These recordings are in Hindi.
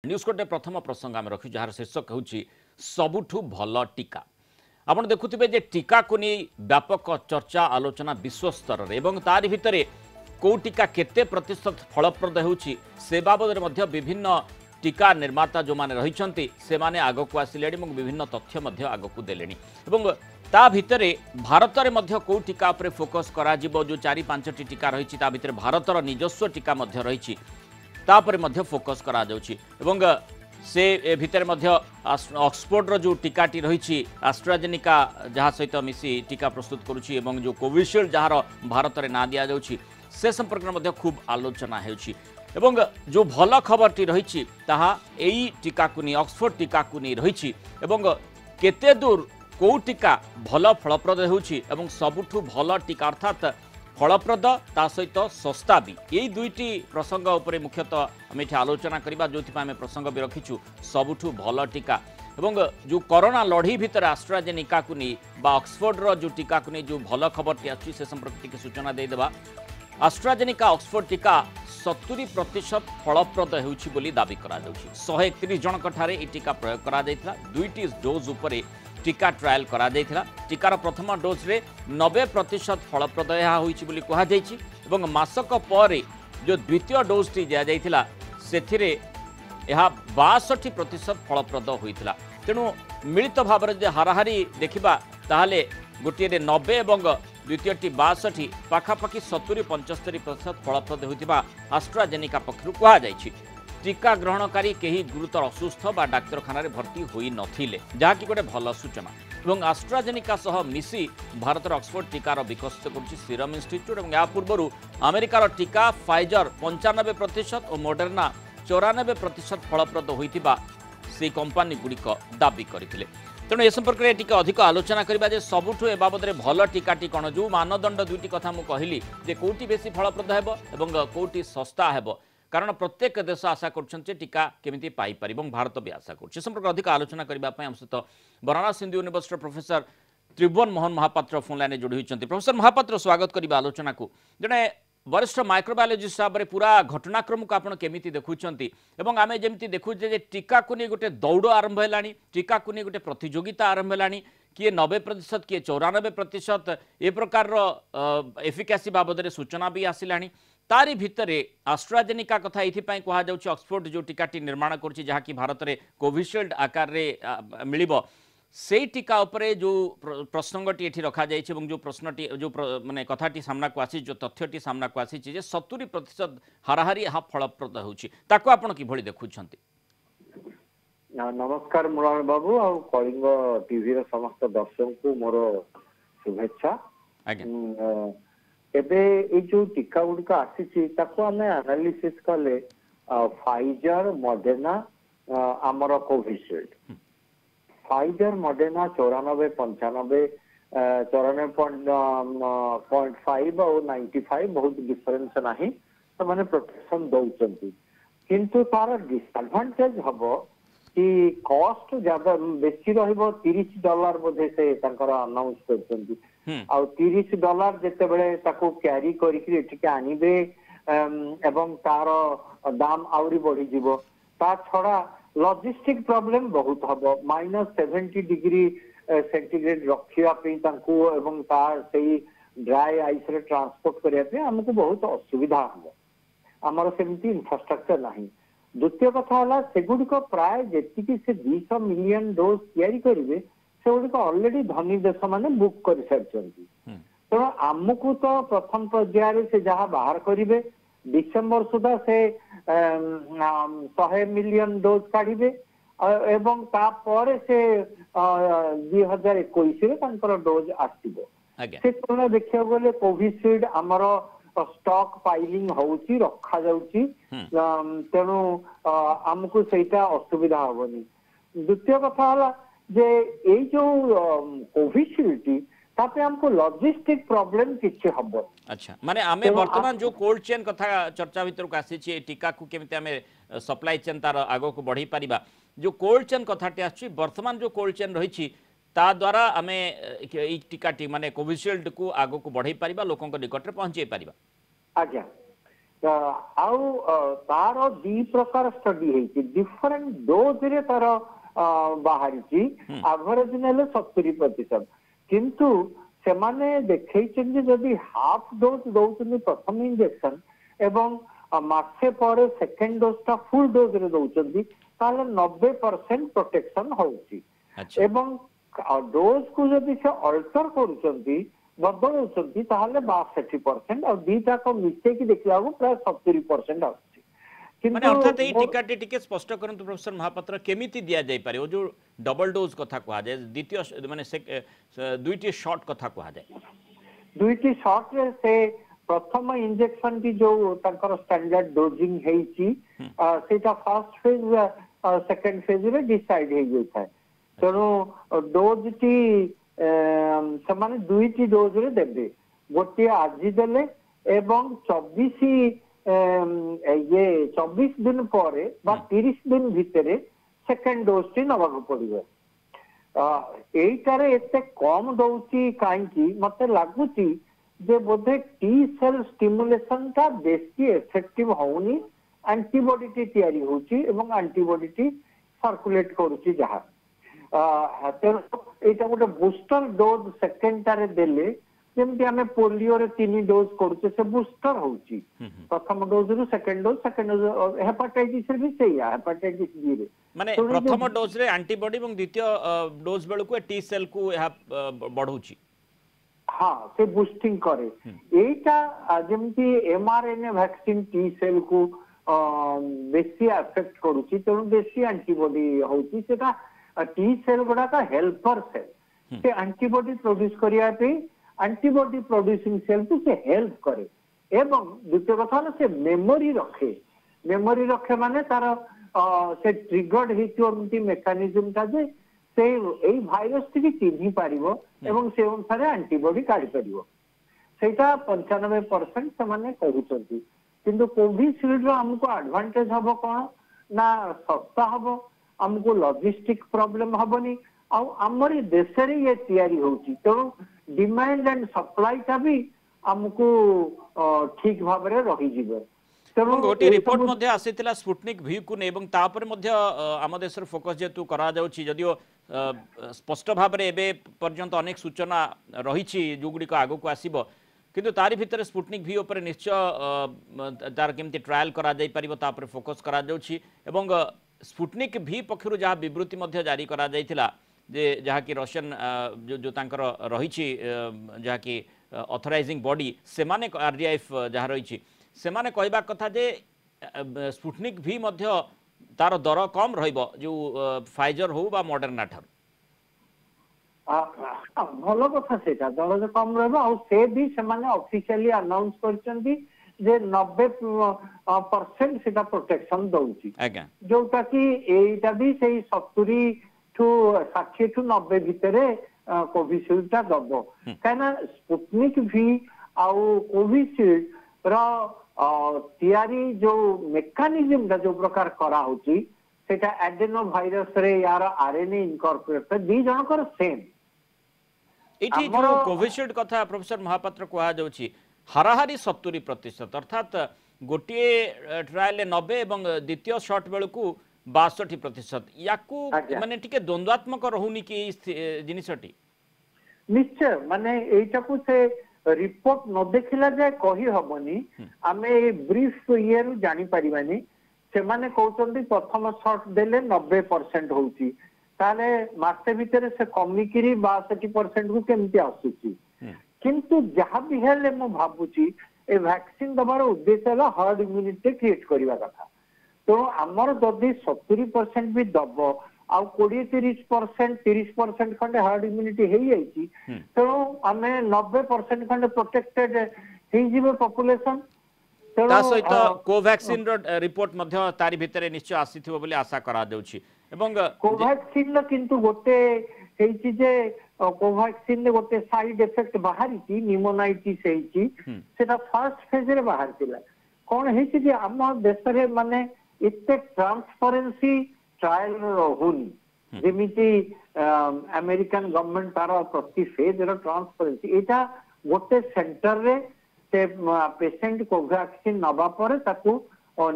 न्यूज कोटे प्रथम प्रसंग आम रखी जार शीर्षक हूँ सबुठु भल टीका। आपण देखुथिबे जे टीका को नहीं व्यापक चर्चा आलोचना विश्व स्तर में तारि भितर कौ टीका केते प्रतिशत फलप्रद होउछि से बाबद में विभिन्न टीका निर्माता जो माने रहिछंती से माने आगो को आसिलेनी और विभिन्न तथ्य मध्य आगो को देलेनी एवं ता भितरे भारत में मध्य कौ टीका उपरे फोकस करा जिवो जो 4-5टी टीका रहिछि ता भितरे भारतर निजस्व टीका मध्य रहिछि तापर मध्य फोकस करा जाउछि एवं से भितर मध्य ऑक्सफोर्ड जो टीकाटी रही एस्ट्राजेनिका जहाँ सहित मिसी टीका प्रस्तुत करुच्ची एवं जो कोविशील्ड जार भारत में ना दि जाउछि से संपर्क में खूब आलोचना होउछि एवं जो भल खबरटी रही यही टीका को नहीं ऑक्सफोर्ड टीका को नहीं रही एवं केते दूर कौ टीका भल फलप्रद होउछि एवं सबुठु भल टीका अर्थात फलप्रद ता सहित सस्ता भी यही दुईटी प्रसंग उपरे मुख्यतः आम ये आलोचना करबा जो आम प्रसंग भी रखीचु सबुठु भल टीका एवं जो कोरोना लड़ी भितर एस्ट्राजेनिका को नहीं बा ऑक्सफोर्ड रो जो टीका को नहीं जो भल खबरटी आछि से संपर्क टी सूचना देदेबा। एस्ट्राजेनिका ऑक्सफोर्ड टीका 70% फलप्रद होउछि बोली दाबी करा जाउछि 131 जनक ठारे ई टीका प्रयोग करा जायथिला दुईटी डोज उपरे टीका ट्रायल करा जायथिला टीकार प्रथम डोज रे 90% फलप्रद यह होइछि बोली कहा जायछि एवं मासक पर जो द्वितीय डोज टी दिया जायथिला सेथिरे यह 62% फलप्रद होइथिला तेणु मिलित भाव में हाराहारी देखिबा ताहाले गोटे 90 एवं द्वितीय 62 पाखापाखि 70-75% फलप्रद होइतिबा एस्ट्राजेनिका पक्षरु कहा जायछि। टीका ग्रहणकारी कहीं गुरुतर असुस्थ बा डाक्तरखाना भर्ती होई नथिले जहाँकि गोटे भल सूचना एवं एस्ट्राजेनिका सह मिसी भारतर ऑक्सफोर्ड टीकार विकसित करुच्ची सीरम इंस्टीट्यूट और या पूर्व अमेरिकार टीका फाइजर 95% और मॉडर्ना 94% फलप्रद होइतिबा से कंपनी गुड़िक दाबी करथिले। तेणु ए संपर्क में टिके अधिक आलोचना करबा जे सबुठु ए बाबद भल टीकाटी कौन जो मानदंड दुईटी कथा मु कहली जे कोटी बेसी फलप्रद हेबो एवं कोटी सस्ता हेबो कारण प्रत्येक देश आशा कर टीका केमिति पाई पारि भारत भी आशा कर संपर्क अधिक आलोचना करने आम सहित बनारस हिंदू यूनिवर्सिटी प्रोफेसर त्रिभुवन मोहन महापात्र फोन लाइन जोड़ी होती। प्रोफेसर महापात्र स्वागत करबा आलोचना को जड़े वरिष्ठ माइक्रोबायोलॉजिस्ट भाव में पूरा घटनाक्रम को आपड़ केमी देखुंट एवं आम जमी देखुचे टीका को नहीं गोटे दौड़ आरंभ है टीका को नहीं गोटे प्रतियोगिता आरंभ है किए 90% किए 94% ए प्रकार एफिकासी बाबद सूचना भी आसला तारी भितर एस्ट्राजेनिका कथा ये कह ऑक्सफोर्ड जो टीकाटी निर्माण कर जहाँकि भारत में कोविशील्ड आकार मिल से टीका उपरे जो प्रसंगटी ये रखा जाए जो प्रश्नटी जो माने कथाटी सामना को आसी जो तथ्यटी सामना को आसी 70% हाराहारी यहाँ फलप्रद होता आपण कि देखुंट। नमस्कार मुरारी बाबू आ कलिंग टीवी रो समस्त दर्शक को मोर शुभेच्छा। एबे ए जो टीका गुड़िक आसी आम एनालिसिस कले फाइजर मॉडर्ना आमर कोविशील्ड फाइजर मॉडर्ना 94-95 94.5 और 95 बहुत डिफरेंस नहीं तो माने प्रोटेक्शन दौरान किंतु तार डिसएडवांटेज हम कि कॉस्ट ज्यादा बेसी रहिबो $30 बोधे से अनाउंस कर $30 जिते ताको क्यारी करके आनिबे एवं तार दाम आउरी बढ़ी जीवो ता छड़ा लॉजिस्टिक प्रॉब्लम बहुत हम -70 डिग्री सेंटीग्रेड रखापी एवं तार से ड्राई आइस रे ट्रांसपोर्ट करने आमको बहुत असुविधा हम आमर सेमती इंफ्रास्ट्रक्चर नहीं। द्वितीय कथा है सेगुड़िक प्राय जी से 200 मिलियन डोज तैयारी करेंगे से गुड़िक ऑलरेडी धनी देश मैंने बुक कर सारी तेणु आमको तो प्रथम पर्यायर से जहाँ बाहर करेंगे डिसेम्बर सुधा से 100 मिलियन डोज काढ़े एवं तापर से 2021 डोज आसो से तुम देखा गले कोविशील्ड आमर स्टॉक पाइलिंग होउची रखा जाउची तेणु आमको सेटा असुविधा होबनी। द्वितीय कथा है जे ए जो कोविशील्ड तापे हमको लॉजिस्टिक प्रॉब्लम किछि हबो। अच्छा माने आमे वर्तमान जो कोल्ड चेन कथा चर्चा भीतर को आसी छी टीका को केमिते आमे सप्लाई चेन तार आगो को बढ़ी परिबा जो कोल्ड चेन कथाटी आछि वर्तमान जो कोल्ड चेन रही छी ता द्वारा आमे ए टीकाटी माने कोविशील्ड को आगो को बढ़ई परिबा लोकन को निकट रे पहुंचे परिबा। आज्ञा तार दी प्रकार स्टडी है डिफरेंट डोज रे तार बाहरी एवरेज नेले 70%, किंतु से माने देखैछन जदि हाफ डोज दउछन प्रथम इंजेक्शन एवं मासे पर सेकेंड डोज टा फुल डोज रे दउछन ताले 90% प्रोटेक्शन होउची। अच्छा एवं डोज को जदि से अल्टर करूछंती बदलुछंती ताले 62% और दीटा को मिसे की देखला प्राय 70% आउची। माने अर्थात एई टीकाटी टिके स्पष्ट करंतु प्रोफेसर महापात्र केमिति दिया जाय पारे ओ जो डबल डोज कथा कहा जाय द्वितीय माने दुईटी शॉट कथा कहा जाय दुईटी शॉट रे से प्रथम इंजेक्शन की जो तांकर स्टैंडर्ड डोजिंग हेची सेटा फर्स्ट फेज सेकंड फेज रे डिसाइड हे जाय तेणु डोज टी समान दुईटी डोज रे देबे गोटे आज देले एवं 24 ये 24 दिन पर 30 दिन भितर सेकेंड डोज टी नबाक पड़िबो। एटारे एते कम दउची काहेकि मते लागुची जे बोधे टी सेल स्टिमुलेशन टा बेसी इफेक्टिव होउनी एंटीबॉडी टी तयारी होची एवं एंटीबॉडी टी सर्कुलेट करूची जहा एटा गोटे बूस्टर डोज सेकेंड टारे देले जेमति हमें पोलियो रे 3 डोज करूचे से बूस्टर होची प्रथम डोज रु सेकेंड डोज हेपाटाइटिस रे भी सेया हेपाटाइटिस बी रे माने प्रथम डोज रे एंटीबॉडी एवं द्वितीय डोज बेलु को टी सेल को यह बढ़ौची हाँ से बूस्टिंग करे एटा जेमति एमआरएनए वैक्सीन टी सेल को बेसी अफेक्ट करूची तेणु बेसी एंटीबॉडी होची सेटा टी सेल गुड़ा का हेल्पर सेल से एंटीबॉडी प्रोड्यूस करिया पे एंटीबॉडी प्रोड्यूसिंग सेल को से हेल्प करे एवं द्वितीय कथा ना से मेमोरी रखे माने तार से ट्रिगर्ड हेती मेकानिज्म ता जे से एई भाइरस टी चिन्ही पारिबो एवं से अनुसार एंटीबॉडी काढी परिबो सेटा 95% से माने कहउचंती किंतु कोविशील्ड रो हमको एडवांटेज हबो कोन ना सस्ता हबो हमको लॉजिस्टिक प्रॉब्लम हबनी आ हमर देश रे ये तयारी होची तो डिमांड एंड सप्लाई का भी हमको ठीक भाव रे रही जिवो। गोटे रिपोर्ट मध्ये आसीतिला स्पुटनिक वी को एवं तापर मध्ये आम देशर फोकस जेतु करा जाउची जदियो स्पष्ट भाव रे एबे पर्यंत अनेक सूचना रहिछि जोगुडी को आगो को आसीबो किंतु तारि भितर स्पुटनिक वी ऊपर निश्चय तार केमति ट्रायल करा जाई परिबो तापर फोकस करा जाउची एवं स्पुटनिक वी पक्षरु जहा विवृत्ति मध्ये जारी करा जाइतिला जे जहा कि रशियन जो तांकर रहिछि जहा कि ऑथराइजिंग बॉडी से माने आरडीआईएफ जहा रहिछि से माने कहबा कथा जे स्पुटनिक वी मध्ये तार दर कम रहइबो जो फाइजर हो बा मॉडर्ना ठार भलो कथा सेटा दर कम रहबो आ से भी से माने ऑफिशियली अनाउंस करचंदी जे 90% सेटा प्रोटेक्शन दउची जोटा कि एटा भी सेही 70 टू 60 टू 90 भितरे कोविशील्ड टा दबो काना स्पुटनिक वी आउ कोविशील्ड रा तयारी जो मेकानिज्म दा जो प्रकार करा होची सेटा एडेनो वायरस रे यार आरएनए इनकॉर्पोरेट दी जनकर सेम इठी जो कोविशील्ड कथा प्रोफेसर महापात्र कहा जाउची हाराहारी 70% अर्थात गोटे ट्रायल 90 एवं द्वितीय शॉट बेलू 62% याकू माने टिके द्वंद्वात्मक रहुनी कि जिनिसटी निश्चय माने एटा को से रिपोर्ट न देखिला जाय कहि हबनी आमे ब्रीफ ये रु जानि परिबानी से माने कहउचंदी प्रथम शॉट देले 90% होउची ताले मासे भितरे से कमिकिरी 62% को केमति आसुची किंतु जहां भी हेले मो भाबुची ए वैक्सीन दबार उद्देश्य है हर्ड इम्यूनिटी क्रिएट करबा कथा तो हमर जदि 70% भी दब आ 20-30% खंडे हर्ड इम्यूनिटी हे जाइची तो आमे 90% खंडे प्रोटेक्टेड हे जिवो पॉपुलेशन ता सहित कोवैक्सीन रो रिपोर्ट मध्ये तारि भितरे निश्चय आसीथिबो बोली आशा करा जाउची एवं कोवैक्सीन न किंतु गोटे हेची जे कोवैक्सीन ने गोटे साइड इफेक्ट बाहरी थी निमोनाइटिस हेची सेटा फर्स्ट फेज रे बाहर थिला कोन हेची जे हम देश रे माने इते ट्रांसपेरेंसी ट्रायल रहुनी जेमिति अमेरिकन गवर्नमेंट तार प्रति फेज रो ट्रांसपेरेंसी एटा गोटे सेंटर रे से पेशेंट कोवैक्सीन नबा पर ताकू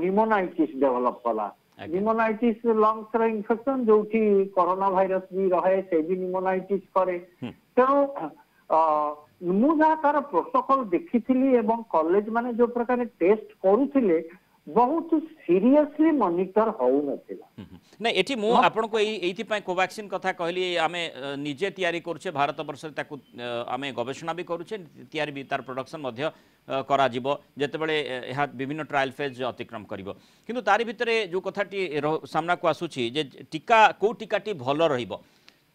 निमोनाइटिस डेवलप कला निमोनाइटिस लंग्स रो इन्फेक्शन जो कोरोना भाइरस भी रहे से भी निमोनाइटिस करे तेणु मु जहाँ तार प्रोटोकॉल देखी कॉलेज माने जो प्रकार टेस्ट करूथिले बहुत सीरियसली मॉनिटर होउ नथिला नहीं एठी मु आपन को एथि पय कोवैक्सीन कथा कहली आमे निजे तयारी करछे भारत वर्ष ताकू आमे गवेषणा भी करूछे तयारी भी तार प्रोडक्शन मध्य करा जिवो जेतेबेले एहा विभिन्न ट्रायल फेज अतिक्रम करिवो किंतु तारि भितरे जो कथाटी सामना को आसुछि जे टीका को टीकाटी भलो रहिबो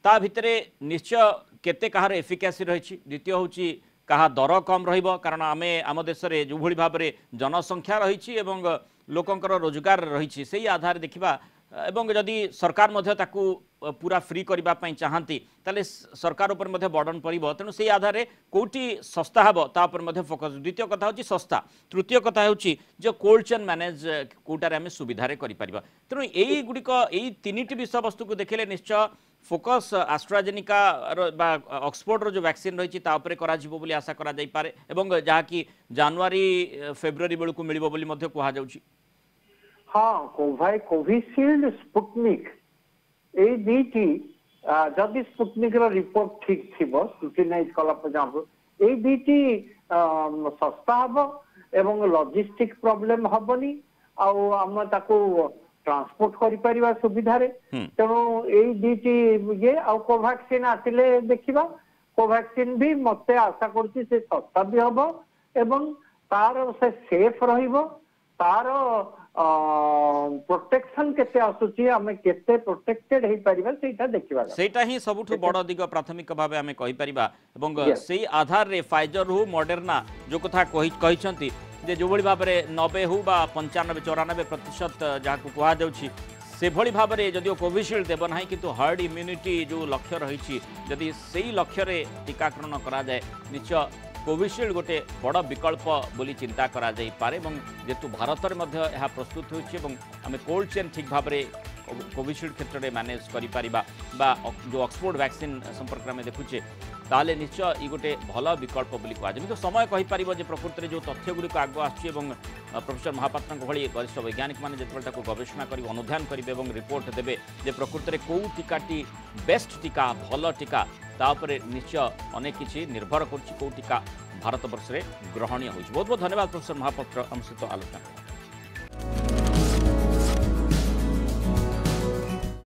ता भितरे निश्चय केते कहार एफिकासी रहिछि द्वितीय होछि कहा दर कम रहिबो कारण आमे आम देश रे जो भली भाबरे जनसंख्या रहिछि एवं लोकंकर रोजगार रहिछि सेही आधार देखिबा एवं जदि सरकार मध्य ताकू पूरा फ्री करबा पई चाहंती ताले सरकार ऊपर मध्य बर्डन पड़िबो तेणु सेही आधार कोटी सस्ता हबो ता ऊपर मध्य फोकस द्वितीय कथा होछि सस्ता तृतीय कथा होछि जो कोल्ड चेन मैनेज कोटारे आमे सुविधा रे करि परिबा तेणु एई गुडिक एई तीनिटी विषय वस्तु को देखले निश्चय फोकस एस्ट्राजेनिका बा ऑक्सफोर्ड रो जो वैक्सीन रही ता उपरे करा जिवो बोली आशा करा जाई पारे एवं जहा कि जनवरी फेब्रुआरी बेलू मिलिबो बोली मध्य कहा जाउछि हाँ कोविशील्ड स्पुटनिक ए दीटी जदि स्पुटनिक रो रिपोर्ट ठीक थिबो स्क्रूटिनाइज कला पर्यंत ए दीटी सस्ता हबो एवं लॉजिस्टिक प्रॉब्लम हबनी आ हम ताको ट्रांसपोर्ट करि परिबा सुविधा रे तेणु एई दीटी ये आ कोवैक्सीन आतिले देखिबा कोवैक्सीन भी मते आशा करछि से सस्ता भी हबो एवं तार से सेफ रहिबो तार प्रोटेक्शन केते आसुची हमें केते प्रोटेक्टेड हे परिबा सेटा देखिबा सेटा ही सबुठु बड़ दिग प्राथमिक भाबे हमें कहि परिबा एवं सेही आधार रे फाइजर हो मॉडर्ना जो कथा कहिसंती जे जो भली भाबरे 90 हो बा 95-94% जहाँ को कहा जाउछि से भली भाबरे जदिओ कोविशील्ड देब नाही किंतु हर्ड इम्यूनिटी जो लक्ष्य रही जदि सेही लक्ष्य रे टीकाकरण करा जाए निश्चय कोविशील्ड गोटे बड़ विकल्प बोली चिंता करा जाई पारे एवं जेतु भारत में मध्य यह प्रस्तुत होछि एवं आमे कोल्ड चेन ठीक भाव में कोविशील्ड क्षेत्र में मैनेज करि परिबा बा जो ऑक्सफोर्ड वैक्सीन संपर्क में देखुचे ताले निश्चय ये गोटे भल विकल्प बोली कहा जाए समय कहि परिबो जे प्रकृति में जो तथ्य गुड़िक आगु आसुछि एवं प्रोफेसर महापात्र भली वरिष्ठ वैज्ञानिक माने जेतेबेले ताको गवेषणा करि अनुध्यान करिवे एवं रिपोर्ट देबे जे प्रकृति में कौ टीकाटी बेस्ट टीका भल टीका ता उपरे निश्चय अनेक किछि निर्भर करछि कौ टीका भारत वर्ष में ग्रहणीय होइछि बहुत बहुत धन्यवाद प्रोफेसर महापात्र हम सहित आलोचना।